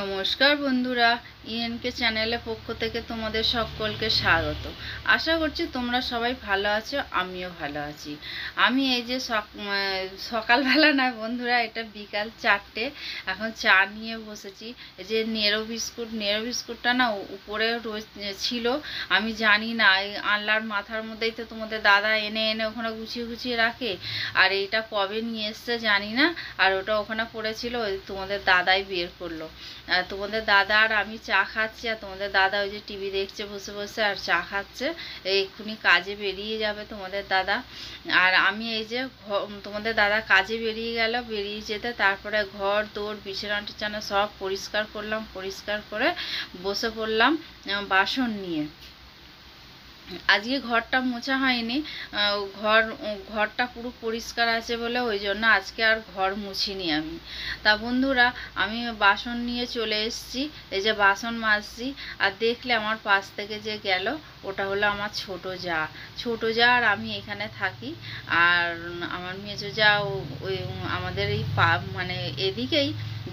নমস্কার বন্ধুরা, ইএনকে চ্যানেলের পক্ষ থেকে তোমাদের সকলকে স্বাগত। আশা করছি তোমরা সবাই ভালো আছো, আমিও ভালো আছি। আমি এই যে সকালবেলা না বন্ধুরা, এটা বিকাল 4টে, এখন চা নিয়ে বসেছি। এই যে নেরো বিস্কুটটা না উপরে ছিল, আমি জানি না, এই আনলার মাথার মধ্যেই তো তোমাদের দাদা এনে এনে ওখানে গুছিয়ে গুছিয়ে রাখে, আর এইটা কবে নিয়ে এসছে জানি না। আর ওটা ওখানে পড়েছিল, ওই তোমাদের দাদাই বের করলো। তোমাদের দাদা আর আমি চা খাচ্ছি, আর তোমাদের দাদা ওই যে টিভি দেখছে বসে বসে আর চা খাচ্ছে। এক্ষুনি কাজে বেরিয়ে যাবে তোমাদের দাদা। আর আমি এই যে তোমাদের দাদা কাজে বেরিয়ে গেল, বেরিয়ে যেতে তারপরে ঘর দৌড় বিছানা টিছানা সব পরিষ্কার করলাম, পরিষ্কার করে বসে পড়লাম বাসন নিয়ে। আজকে ঘরটা মোছা হয়নি, ঘরটা পুরো পরিষ্কার আছে বলে ওই জন্য আজকে আর ঘর মুছিনি আমি। তা বন্ধুরা, আমি বাসন নিয়ে চলে এসেছি, এই যে বাসন মাজছি। আর দেখলে আমার পাশ থেকে যে গেল, ওটা হলো আমার ছোট যা আর আমি এখানে থাকি। আর আমার মেজো যা ওই আমাদের এই মানে এদিকেই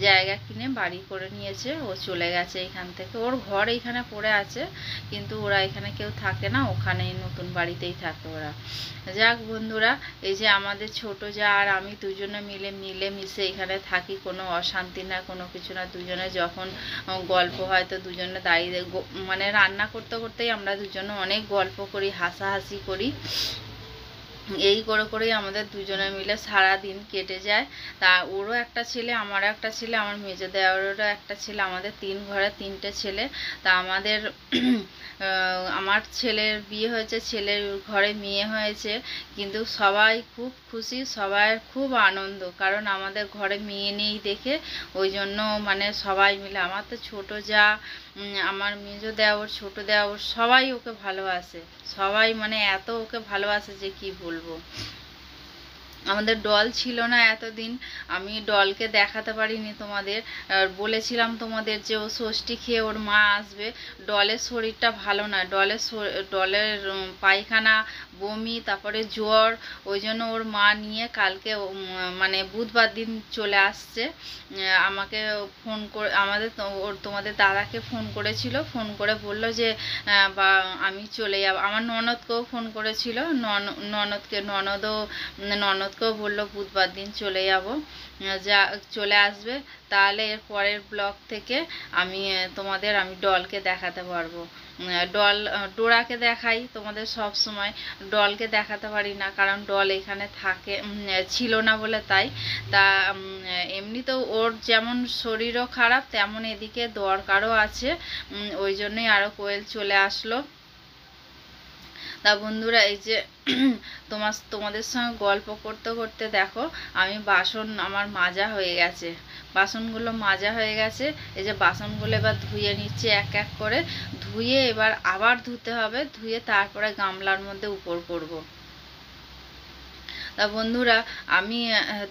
জায়গা কিনে বাড়ি করে নিয়েছে, ও চলে গেছে এখান থেকে। ওর ঘর এইখানে পড়ে আছে, কিন্তু ওরা এখানে কেউ থাকে না, ওখানেই নতুন বাড়িতেই থাকে ওরা। যাক বন্ধুরা, এই যে আমাদের ছোট যা আর আমি দুজনে মিলে মিশে এখানে থাকি, কোনো অশান্তি না, কোনো কিছু না। দুজনে যখন গল্প হয় তো দুজনে দাঁড়িয়ে মানে রান্না করতে করতেই আমরা দুজনে অনেক গল্প করি, হাসাহাসি করি। এই করে করেই আমাদের দুজনে মিলে সারা দিন কেটে যায়। তা ওরও একটা ছেলে, আমারও একটা ছেলে, আমার মেজো দেওরেরও একটা ছেলে, আমাদের 3 ঘরে 3টে ছেলে। তা আমাদের আমার ছেলের বিয়ে হয়েছে, ছেলের ঘরে মেয়ে হয়েছে, কিন্তু সবাই খুব খুশি, সবার খুব আনন্দ, কারণ আমাদের ঘরে মেয়ে নেই দেখে। ওই জন্য মানে সবাই মিলে, আমার তো ছোট যা, আমার মেজো দেওর, ছোট দেওর, সবাই ওকে ভালোবাসে। সবাই মানে এত ওকে ভালোবাসে যে কি বলবো। আমাদের ডল ছিল না এতদিন, আমি ডলকে দেখাতে পারিনি তোমাদের। বলেছিলাম তোমাদের যে ও ষষ্ঠী খেয়ে ওর মা আসবে। ডলের শরীরটা ভালো না, ডলের পায়খানা, বমি, তারপরে জ্বর, ওই জন্য ওর মা নিয়ে কালকে মানে বুধবার দিন চলে আসছে। আমাকে ফোন করে তোমাদের দাদাকে ফোন করেছিল, ফোন করে বলল যে বা আমি চলে যাব। আমার ননদকেও ফোন করেছিল, ননদকেও বললো বুধবার দিন চলে যাব, যা চলে আসবে। তাহলে এর পরের ব্লগ থেকে আমি ডলকে দেখাতে পারবো। ডোরাকে দেখাই তোমাদের সব সময়, ডলকে দেখাতে পারি না, কারণ ডল এখানে ছিল না বলে তাই। তা এমনিতেও ওর যেমন শরীরও খারাপ, তেমন এদিকে দরকারও আছে, ওই জন্যই আরও কোয়েল চলে আসলো। তা বন্ধুরা, এই যে তোমাদের সঙ্গে গল্প করতে করতে দেখো আমার মাজা হয়ে গেছে, বাসনগুলো মাজা হয়ে গেছে। এই যে বাসনগুলো এবার ধুয়ে নিচ্ছে এক এক করে, ধুয়ে এবার আবার ধুতে হবে, ধুয়ে তারপরে গামলার মধ্যে উপর করব। তা বন্ধুরা,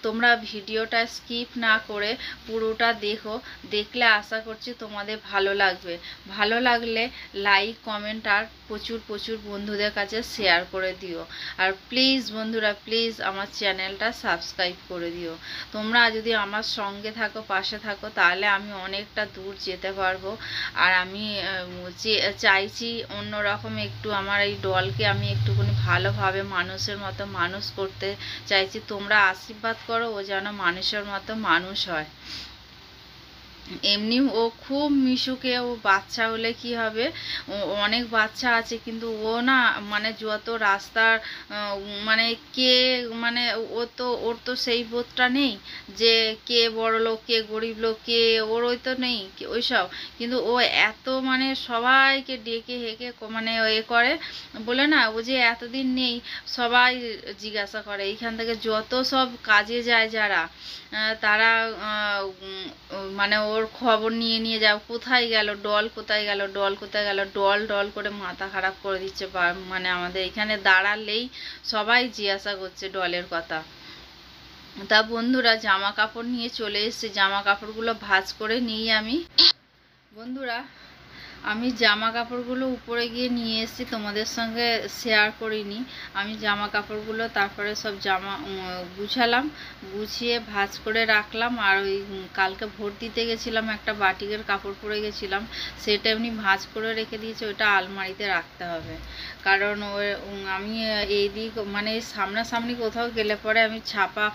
তোমরা ভিডিওটা স্কিপ না করে পুরোটা দেখলে আশা করছি তোমাদের ভালো লাগবে। ভালো লাগলে লাইক, কমেন্ট আর প্রচুর প্রচুর বন্ধুদের কাছে শেয়ার করে দিও। আর প্লিজ বন্ধুরা, প্লিজ আমার চ্যানেলটা সাবস্ক্রাইব করে দিও। তোমরা যদি আমার সঙ্গে থাকো, পাশে থাকো, তাহলে আমি অনেকটা দূর যেতে পারবো। আর আমি চাইছি অন্যরকম একটু আমার এই ডলকে আমি একটুখানি ভালোভাবে মানুষের মতো মানুষ করতে চাইছি। তোমরা আশীর্বাদ করো ও যেন মানুষের মতো মানুষ হয়। এমনি ও খুব মিশুকে, ও বাচ্চা হলে কি হবে, অনেক বাচ্চা আছে, কিন্তু ও না মানে যত রাস্তার মানে কে মানে ওর তো সেই বোধটা নেই যে কে বড় লোক, কে গরিব লোক, কে ওর ওই তো নেই ওইসব। কিন্তু ও এত মানে সবাইকে ডেকে হেঁকে মানে করে বলে না, ও যে এতদিন নেই সবাই জিজ্ঞাসা করে, এইখান থেকে যত সব কাজে যায় যারা, তারা মানে ওর খবর নিয়ে নিয়ে যাও, কোথায় গেল ডল, কোথায় গেল ডল, কোথায় গেল ডল, ডল করে মাথা খারাপ করে দিচ্ছে। মানে আমাদের এখানে দাঁড়ালেই সবাই জিজ্ঞাসা করছে ডলের কথা। তা বন্ধুরা, জামা কাপড় নিয়ে চলে এসেছে, জামা কাপড়গুলো ভাঁজ করে নিই আমি। বন্ধুরা, আমি জামা কাপড়গুলো উপরে গিয়ে নিয়ে এসেছি, তোমাদের সঙ্গে শেয়ার করিনি। আমি জামা কাপড়গুলো তারপরে সব গুছালাম, গুছিয়ে ভাঁজ করে রাখলাম। আর ওই কালকে ভোট দিতে গেছিলাম, একটা বাটিকের কাপড় পরে গেছিলাম, সেটা এমনি ভাঁজ করে রেখে দিয়েছি, ওটা আলমারিতে রাখতে হবে। কারণ আমি এই দিক মানে সামনাসামনি কোথাও গেলে পরে আমি ছাপা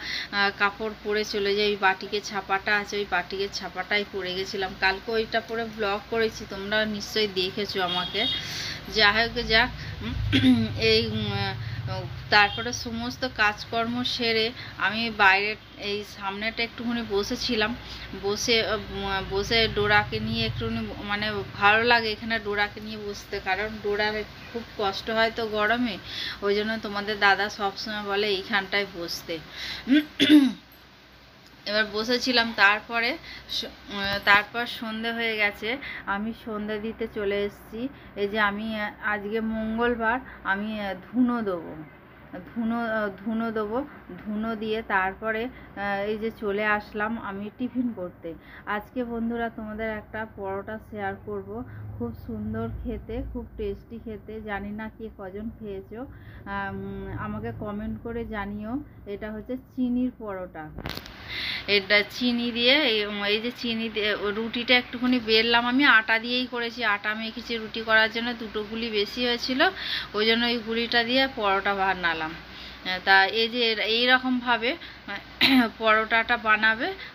কাপড় পরে চলে যাই। ওই বাটিকের ছাপাটা আছে, ওই বাটিকের ছাপাটাই পরে গেছিলাম কালকে, ওইটা পরে ব্লগ করেছি, তোমরা নিশ্চয়ই দেখেছো আমাকে। যাক এই তারপরে সমস্ত কাজকর্ম সেরে আমি বাইরে এই সামনেটা একটুখানি বসেছিলাম। বসে ডোরাকে নিয়ে একটুখানি মানে ভালো লাগে এখানে ডোরাকে নিয়ে বসতে, কারণ ডোরার খুব কষ্ট হয় তো গরমে, ওই জন্য তোমাদের দাদা সবসময় বলে এইখানটায় বসতে। এবার বসেছিলাম। তারপর সন্ধে হয়ে গেছে, আমি সন্ধে দিতে চলে এসেছি। এই যে আমি আজকে মঙ্গলবার, আমি ধুনো দেবো, ধুনো দিয়ে তারপরে এই যে চলে আসলাম আমি টিফিন করতে। আজকে বন্ধুরা তোমাদের একটা পরোটা শেয়ার করব, খুব সুন্দর খেতে, খুব টেস্টি খেতে। জানি না কে কজন খেয়েছো, আমাকে কমেন্ট করে জানিও। এটা হচ্ছে চিনির পরোটা। এটা চিনি দিয়ে এই যে চিনি দিয়ে রুটিটা একটুখানি বেললাম, আমি আটা দিয়েই করেছি, আটা মেখেছি রুটি করার জন্য, দুটো গুলি বেশি হয়েছিল, ওই জন্য ওই গুলিটা দিয়ে পরোটা বানালাম। তা এই যে এইরকমভাবে পরোটাটা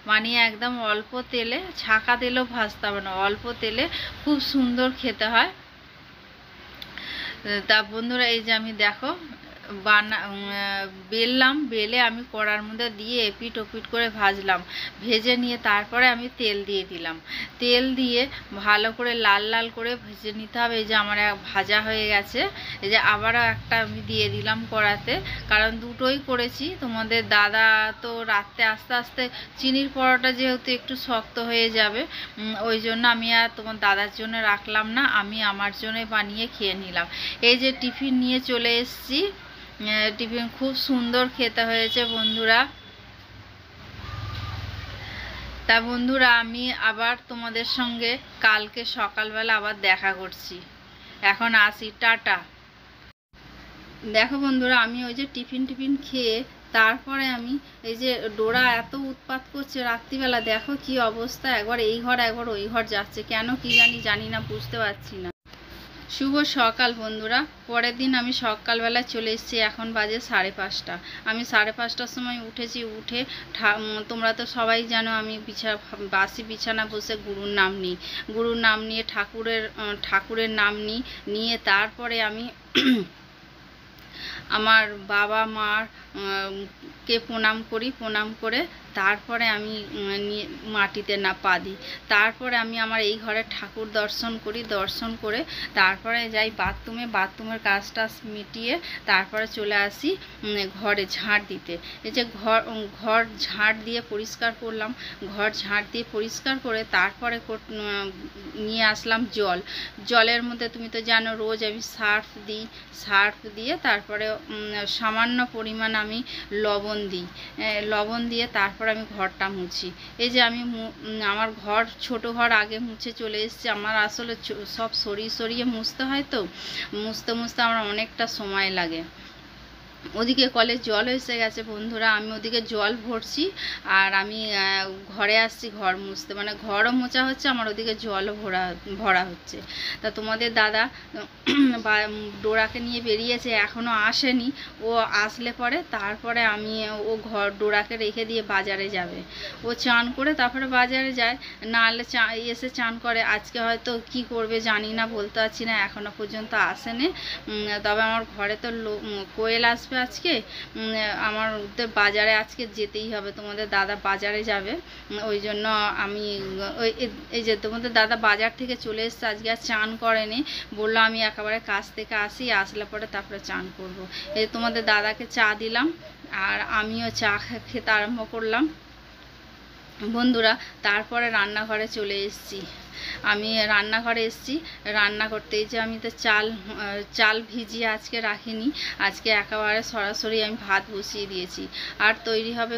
বানিয়ে একদম অল্প তেলে, ছাঁকা তেলেও ভাজতে হবে না, অল্প তেলে খুব সুন্দর খেতে হয়। তা বন্ধুরা এই যে আমি দেখো বেলে আমি কড়ার মধ্যে দিয়ে এপিট ওপিট করে ভাজলাম, ভেজে নিয়ে তারপরে আমি তেল দিয়ে দিলাম। তেল দিয়ে ভালো করে লাল লাল করে ভেজে নিতে হবে। এই যে আমার ভাজা হয়ে গেছে, এই যে আবারও একটা আমি দিয়ে দিলাম কড়াতে, কারণ দুটোই করেছি। তোমাদের দাদা তো রাত্রে আস্তে আস্তে চিনির পরোটা যেহেতু একটু শক্ত হয়ে যাবে, ওই জন্য আমি আর তোমার দাদার জন্য রাখলাম না, আমি আমার জন্য বানিয়ে খেয়ে নিলাম। এই যে টিফিন নিয়ে চলে এসেছি, টিফিন খুব সুন্দর খেতে হয়েছে বন্ধুরা। তা বন্ধুরা আমি আবার তোমাদের সঙ্গে কালকে সকালবেলা আবার দেখা করছি। এখন আসি, টাটা। দেখো বন্ধুরা আমি ওই যে টিফিন খেয়ে তারপরে আমি এই যে ডোরা এত উৎপাত করছে রাত্রিবেলা, দেখো কি অবস্থা, একবার এই ঘর একবার ওই ঘর যাচ্ছে, কেন কি জানি না, বুঝতে পারছি না। শুভ সকাল বন্ধুরা। পরের দিন আমি সকালবেলা চলে এসেছি, এখন বাজে 5:30। আমি 5:30টার সময় উঠেছি। উঠে তোমরা তো সবাই জানো আমি বাসি বিছানা বসে গুরুর নাম নিয়ে ঠাকুরের নাম নিয়ে তারপরে আমি আমার বাবা মার কে প্রণাম করে তারপরে আমি মাটিতে পা দিই। তারপরে আমি আমার এই ঘরে ঠাকুর দর্শন করে তারপরে যাই বাথরুমের কাজটা মিটিয়ে তারপরে চলে আসি ঘরে ঝাঁট দিতে। এই যে ঘর ঝাঁট দিয়ে পরিষ্কার করলাম, ঘর ঝাঁট দিয়ে পরিষ্কার করে তারপরে নিয়ে আসলাম জলের মধ্যে, তুমি তো জানো রোজ আমি সার্ফ দিয়ে তারপরে সামান্য পরিমাণ আমি লবণ দিয়ে তারপর আমি ঘরটা মুছি। এই যে আমি আমার ছোট ঘর আগে মুছে চলে এসেছি। আমার আসলে সব সরিয়ে মুছতে হয় তো, মুছতে আমার অনেকটা সময় লাগে। ওদিকে কলে জল এসে গেছে বন্ধুরা, আমি ওদিকে জল ভরছি আর আমি ঘরে আসছি ঘর মুছতে, মানে ঘরও মোছা হচ্ছে, আমার ওদিকে জলও ভরা হচ্ছে। তা তোমাদের দাদা ডোরাকে নিয়ে বেরিয়েছে, এখনও আসেনি। ও আসলে পরে তারপরে আমি ডোরাকে রেখে দিয়ে বাজারে যাবে। ও চান করে তারপরে বাজারে যায়, নাহলে এসে চান করে। আজকে হয়তো কি করবে জানি না, বলতে পারছি না, এখনো পর্যন্ত আসেনি। তবে আমার ঘরে তো কোয়েল আসবে আজকে, আমার বাজারে আজকে যেতেই হবে, তোমাদের দাদা বাজারে যাবে, ওই জন্য আমি এই যে তোমাদের দাদা বাজার থেকে চলে এসছে, আজকে আর চান করেনি, বললো আমি একেবারে কাজ থেকে আসলে পরে তারপরে চান করব। এই তোমাদের দাদাকে চা দিলাম আর আমিও চা খেতে আরম্ভ করলাম বন্ধুরা। তারপরে রান্নাঘরে চলে এসেছি। আমি রান্নাঘরে এসেছি রান্না করতে। এই যে আমি তো চাল ভিজিয়ে আজকে রাখিনি, আজকে একেবারে সরাসরি আমি ভাত বসিয়ে দিয়েছি। আর তৈরি হবে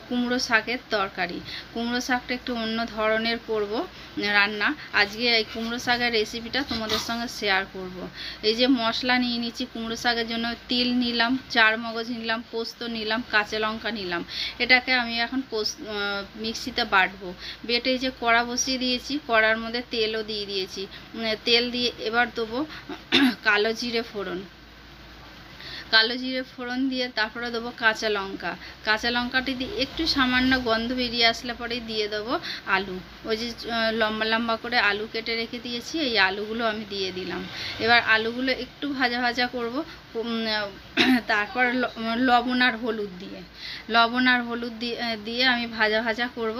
কুমড়ো শাকের তরকারি। কুমড়ো শাকটা একটু অন্য ধরনের করব রান্না। আজকে এই কুমড়ো শাকের রেসিপিটা তোমাদের সঙ্গে শেয়ার করব। এই যে মশলা নিয়ে নিচ্ছি কুমড়ো শাকের জন্য, তিল নিলাম, 4 মগজ নিলাম, পোস্ত নিলাম, কাঁচা লঙ্কা নিলাম। এটাকে আমি এখন মিক্সিতে বাটবো। বেটে যে কড়া বসিয়ে দিয়েছি, কড়ার মধ্যে তেলও দিয়ে দিয়েছি। তেল দিয়ে এবার দেবো কালো জিরে ফোড়ন দিয়ে তারপরে দেবো কাঁচা লঙ্কাটি দিয়ে একটু সামান্য গন্ধ বেরিয়ে আসলে পরেই দিয়ে দেবো আলু। ওই যে লম্বা লম্বা করে আলু কেটে রেখে দিয়েছি, এই আলুগুলো আমি দিয়ে দিলাম। এবার আলুগুলো একটু ভাজা করব। তারপর লবণ আর হলুদ দিয়ে আমি ভাজা করব।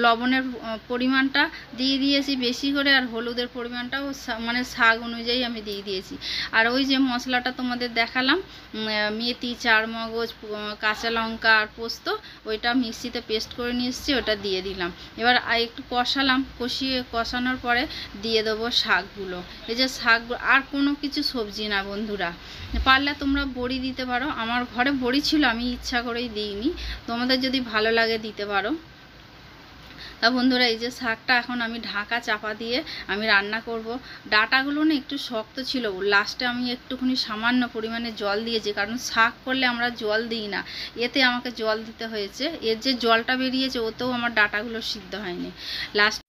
লবণের পরিমাণটা দিয়ে দিয়েছি বেশি করে, আর হলুদের পরিমাণটাও মানে শাক অনুযায়ী আমি দিয়ে দিয়েছি। আর ওই যে মশলাটা তোমাদের দেখালাম, মেথি, 4 মগজ, কাঁচা লঙ্কা আর পোস্ত, ওইটা মিক্সিতে পেস্ট করে নিয়ে এসেছি, ওটা দিয়ে দিলাম। এবার একটু কষানোর পরে দিয়ে দেবো শাকগুলো। এই যে শাকগুলো, আর কোনো কিছু সবজি না বন্ধুরা। পারলে তোমরা বড়ি দিতে পারো, আমার ঘরে বড়ি ছিল, আমি ইচ্ছা করেই দিইনি, তোমাদের যদি ভালো লাগে দিতে পারো। তা বন্ধুরা, এই যে শাকটা এখন আমি ঢাকা চাপা দিয়ে আমি রান্না করব। ডাঁটাগুলো না একটু শক্ত ছিল, লাস্টে আমি একটুখানি সামান্য পরিমাণে জল দিয়েছি, কারণ শাক করলে আমরা জল দিই না, এতে আমাকে জল দিতে হয়েছে। এর যে জলটা বেরিয়েছে ওতেও আমার ডাঁটাগুলো সিদ্ধ হয়নি। লাস্ট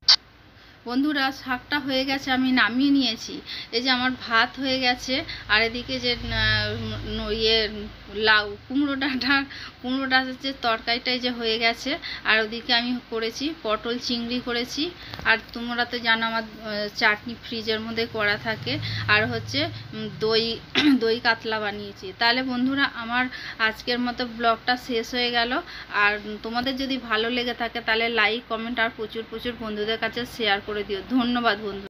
বন্ধুরা, শাকটা হয়ে গেছে, আমি নামিয়ে নিয়েছি। এই যে আমার ভাত হয়ে গেছে, আর এদিকে যে কুমড়ো ডাঁটার যে তরকারিটা যে হয়ে গেছে, আর ওদিকে আমি করেছি পটল চিংড়ি করেছি। আর তোমরা তো জানো আমার চাটনি ফ্রিজের মধ্যে করা থাকে। আর হচ্ছে দই কাতলা বানিয়েছি। তাহলে বন্ধুরা, আমার আজকের মতো ব্লগটা শেষ হয়ে গেল। আর তোমাদের যদি ভালো লেগে থাকে তাহলে লাইক, কমেন্ট আর প্রচুর বন্ধুদের কাছে শেয়ার করে দিও। ধন্যবাদ বন্ধু।